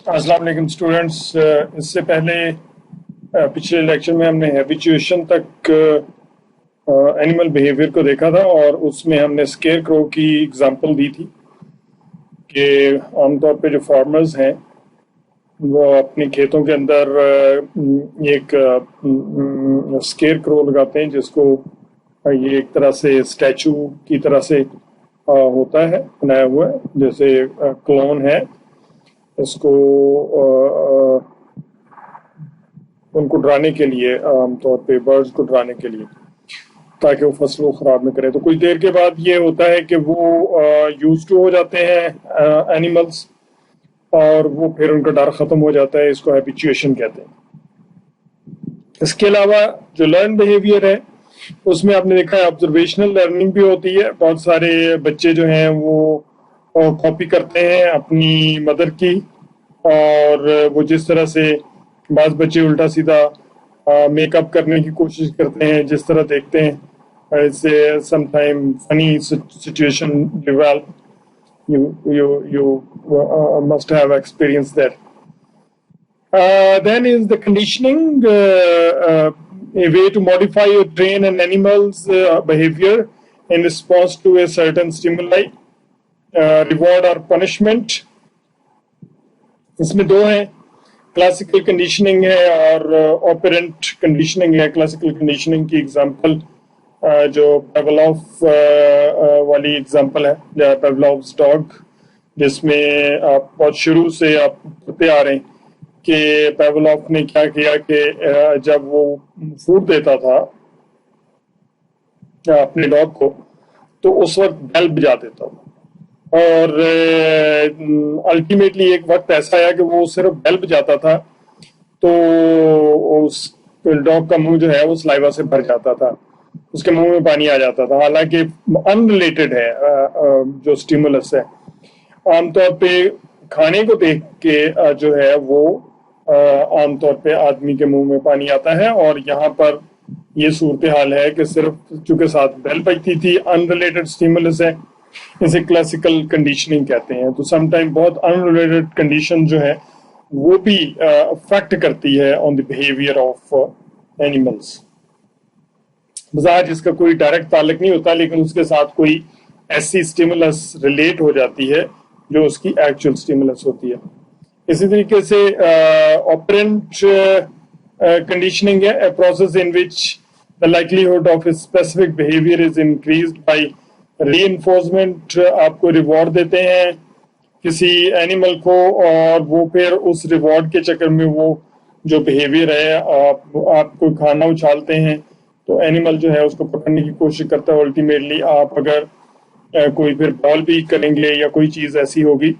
السلام علیکم اسٹوڈینٹس. اس سے پہلے پچھلے لیکچر میں ہم نے ہیبیچویشن تک اینیمل بیہیویئر کو دیکھا تھا اور اس میں ہم نے اسکیئر کرو کی اگزامپل دی تھی کہ عام طور پہ جو فارمرز ہیں وہ اپنے کھیتوں کے اندر ایک اسکیئر کرو لگاتے ہیں جس کو یہ ایک طرح سے اسٹیچو کی طرح سے ہوتا ہے بنایا ہوا ہے, جیسے کلون ہے. اس کو ان کو ڈرانے کے لیے عام طور پہ برڈز کو ڈرانے کے لیے تاکہ وہ فصل کو خراب نہ کرے. تو کچھ دیر کے بعد یہ ہوتا ہے کہ وہ یوز ٹو ہو جاتے ہیں اینیملس اور وہ پھر ان کا ڈر ختم ہو جاتا ہے. اس کو ہیبیچویشن کہتے ہیں. اس کے علاوہ جو لرن بیہیویئر ہے اس میں آپ نے دیکھا ہے آبزرویشنل لرننگ بھی ہوتی ہے. بہت سارے بچے جو ہیں وہ کاپی کرتے ہیں اپنی مدر کی, اور وہ جس طرح سے بعض بچے الٹا سیدھا میک اپ کرنے کی کوشش کرتے ہیں جس طرح دیکھتے ہیں, ایسے سم ٹائم فنی situation develop. You must have experienced that. Then is the conditioning, a way to modify or train an animal's behavior in response to a certain stimuli. Reward or punishment. اس میں دو ہیں, classical conditioning ہے اور operant conditioning ہے. Classical conditioning کی example جو Pavlov والی example ہے, پیولوف's dog, جس میں آپ بہت شروع سے آپ پڑھتے آ رہے ہیں کہ پیولوف نے کیا کیا کہ جب وہ فوڈ دیتا تھا اپنے ڈاگ کو تو اس وقت بیل بجا دیتا تھا, اور الٹیمیٹلی ایک وقت ایسا آیا کہ وہ صرف بیل بجاتا تھا تو اس ڈاگ کا منہ جو ہے وہ سلائیوا سے بھر جاتا تھا, اس کے منہ میں پانی آ جاتا تھا, حالانکہ ان ریلیٹڈ ہے جو سٹیمولس ہے. عام طور پہ کھانے کو دیکھ کے جو ہے وہ عام طور پہ آدمی کے منہ میں پانی آتا ہے, اور یہاں پر یہ صورتحال ہے کہ صرف چونکہ ساتھ بیل بجتی تھی, ان ریلیٹڈ سٹیمولس ہے, اسے کلاسیکل کنڈیشننگ کہتے ہیں. تو سم ٹائم بہت ان ریلیٹڈ کنڈیشن جو ہے وہ بھی افیکٹ کرتی ہے آن دی بیہیویئر آف اینیملس. بظاہر اس کا کوئی ڈائریکٹ تعلق نہیں ہوتا, لیکن اس کے ساتھ کوئی ایسی اسٹیمولس ریلیٹ ہو جاتی ہے جو اس کی ایکچوئل اسٹیمولس ہوتی ہے. اسی طریقے سے آپرینٹ کنڈیشننگ ہے, a process in which the likelihood of a specific behavior is increased by reinforcement. آپ کو ریوارڈ دیتے ہیں کسی اینیمل کو اور وہ پھر اس ریوارڈ کے چکر میں وہ جو بیہیویئر ہے آپ کو کھانا اچھالتے ہیں تو اینیمل جو ہے اس کو پکڑنے کی کوشش کرتا ہے. الٹیمیٹلی آپ اگر کوئی پھر بال بھی کریں گے یا کوئی چیز ایسی ہوگی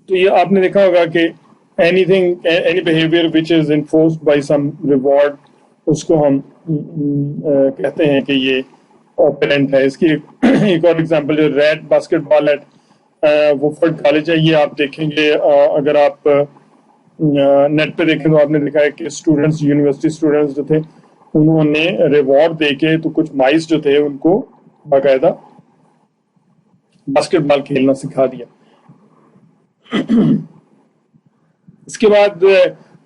تو یہ آپ نے دیکھا ہوگا کہ any behavior which is enforced by some reward اس کو ہم کہتے ہیں کہ یہ آپرینٹ ہے. اس کی ایک اور ایگزامپل جو red basketball at Wofford college ہے, یہ آپ دیکھیں گے اگر آپ نیٹ پہ دیکھیں تو آپ نے دیکھا ہے کہ اسٹوڈنٹس, یونیورسٹی اسٹوڈنٹس جو تھے انہوں نے ریوارڈ دے کے تو کچھ مائس جو تھے ان کو باقاعدہ باسکٹ بال کھیلنا سکھا دیا. اس کے بعد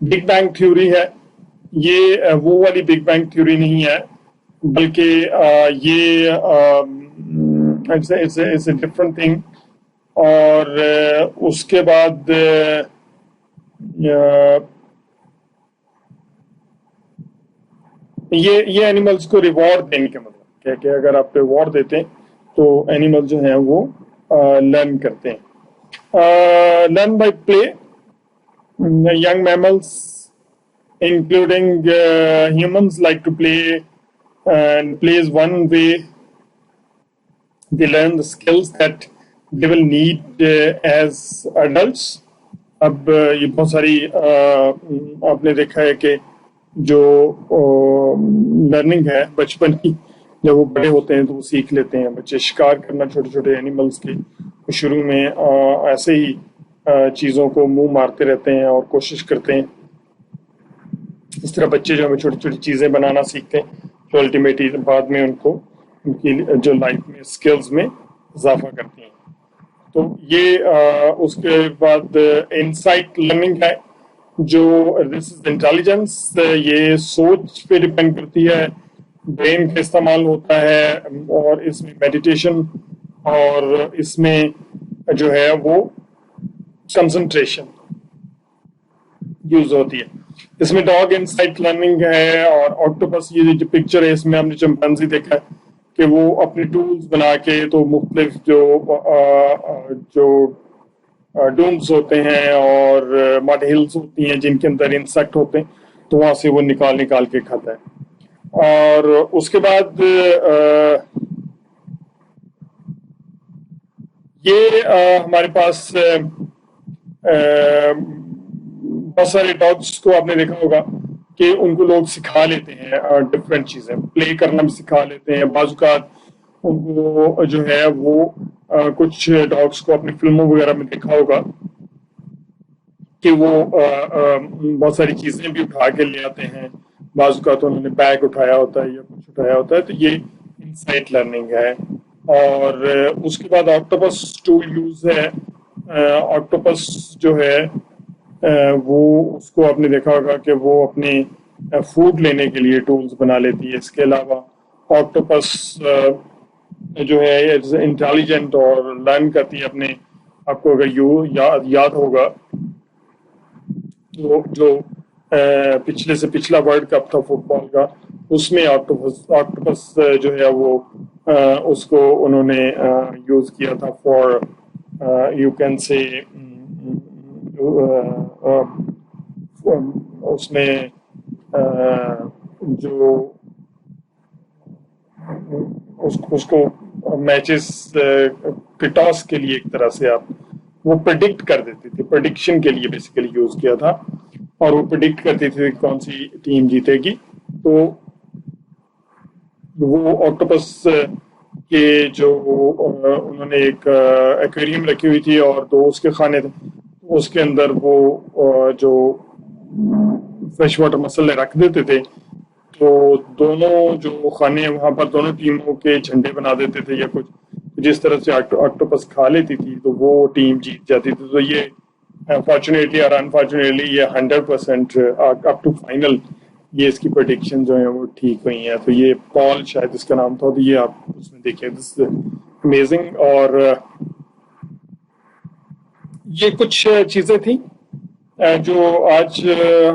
بگ بینگ تھیوری ہے. یہ وہ والی بگ بینگ تھیوری نہیں ہے بلکہ یہ it's a different thing. اور اس کے بعد یہ اینیملس کو ریوارڈ دینے کے مطلب کیا کہ اگر آپ ریوارڈ دیتے ہیں تو اینیمل جو ہیں وہ لرن کرتے ہیں. Learn by play. young mammals including humans like to play and play is one way they learn the skills that they will need as adults. اب یہ بہت ساری آپ نے دیکھا ہے کہ جو لرننگ ہے بچپن کی, جب وہ بڑے ہوتے ہیں تو وہ سیکھ لیتے ہیں. بچے شکار کرنا چھوٹے چھوٹے اینیملس کے شروع میں ایسے ہی چیزوں کو منہ مارتے رہتے ہیں اور کوشش کرتے ہیں. اس طرح بچے جو ہمیں چھوٹی چھوٹی چیزیں بنانا سیکھتے ہیں جو الٹیمیٹلی بعد میں ان کو ان کی جو لائف میں اسکلز میں اضافہ کرتی ہیں. تو یہ اس کے بعد انسائٹ لرننگ ہے جو دس از انٹیلیجنس، یہ سوچ پہ ڈپینڈ کرتی ہے، برین کا استعمال ہوتا ہے، اور اس میں میڈیٹیشن اور اس میں جو ہے وہ کنسنٹریشن یوز ہوتی ہے۔ اس میں ڈاگ انسائٹ لرننگ ہے، اور آکٹوپس، یہ جو پکچر ہے اس میں ہم نے چمپینزی دیکھا ہے کہ وہ اپنے ٹولز بنا کے تو مختلف جو ڈومز ہوتے ہیں اور مڈ ہلز ہوتی ہیں جن کے اندر انسیکٹ ہوتے ہیں، تو وہاں سے وہ نکال کے کھاتا ہے۔ اور اس کے بعد یہ ہمارے پاس بہت سارے ڈاگس کو آپ نے دیکھا ہوگا کہ ان کو لوگ سکھا لیتے ہیں ڈفرینٹ چیزیں، پلے کرنا بھی سکھا لیتے ہیں، بعض اوقات ان کو جو ہے وہ کچھ ڈاگس کو اپنی فلموں وغیرہ میں دیکھا ہوگا کہ وہ بہت ساری چیزیں بھی اٹھا کے لے آتے ہیں، بعض اوقات انہوں نے بیگ اٹھایا ہوتا ہے یا کچھ اٹھایا ہوتا ہے، تو یہ انسائٹ لرننگ ہے۔ اور اس کے بعد آکٹوپس ٹول یوز ہے، آکٹوپس جو ہے وہ اس کو آپ نے دیکھا ہوگا کہ وہ اپنے فوڈ لینے کے لیے ٹولز بنا لیتی ہے۔ اس کے علاوہ آکٹوپس جو ہے انٹیلیجنٹ اور لرن کرتی ہے اپنے آپ کو، اگر یاد ہوگا تو جو پچھلے سے پچھلا ورلڈ کپ تھا فٹ بال کا، اس میں آکٹوپس جو ہے وہ اس کو انہوں نے یوز کیا تھا فار یو کین سے اس میں جو اس کو میچز کے ٹاس کے لیے ایک طرح سے آپ وہ پریڈکٹ کر دیتے تھے، پریڈکشن کے لیے بیسیکلی یوز کیا تھا، اور وہ پریڈکٹ کرتی تھی کون سی ٹیم جیتے گی۔ تو وہ آکٹوپس کے جو انہوں نے ایک ایکویریم رکھی ہوئی تھی اور دو اس کے خانے تھے، اس کے اندر وہ جو فریش واٹر مسئلے رکھ دیتے تھے، تو دونوں جو خانے وہاں پر دونوں ٹیموں کے جھنڈے بنا دیتے تھے یا کچھ، جس طرح سے آکٹوپس کھا لیتی تھی تو وہ ٹیم جیت جاتی تھی۔ تو یہ فارچونیٹلی اور انفارچونیٹلی یہ 100% اپ ٹو فائنل یہ اس کی پریڈکشن جو ہیں وہ ٹھیک ہوئی ہیں۔ تو یہ پال شاید اس کا نام تھا، تو یہ آپ اس میں دیکھیں، دس امیزنگ۔ اور یہ کچھ چیزیں تھیں جو آج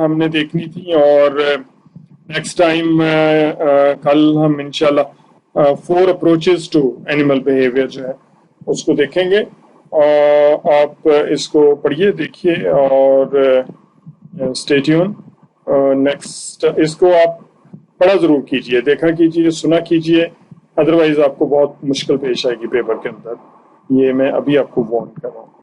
ہم نے دیکھنی تھی، اور نیکسٹ ٹائم کل ہم انشاءاللہ 4 اپروچز ٹو اینیمل بیہیویئر جو ہے اس کو دیکھیں گے، اور آپ اس کو پڑھیے، دیکھیے، اور اسٹے ٹیون۔ نیکسٹ اس کو آپ پڑھا ضرور کیجئے، دیکھا کیجئے، سنا کیجئے، ادروائز آپ کو بہت مشکل پیش آئے گی پیپر کے اندر، یہ میں ابھی آپ کو وارن کر رہا ہوں۔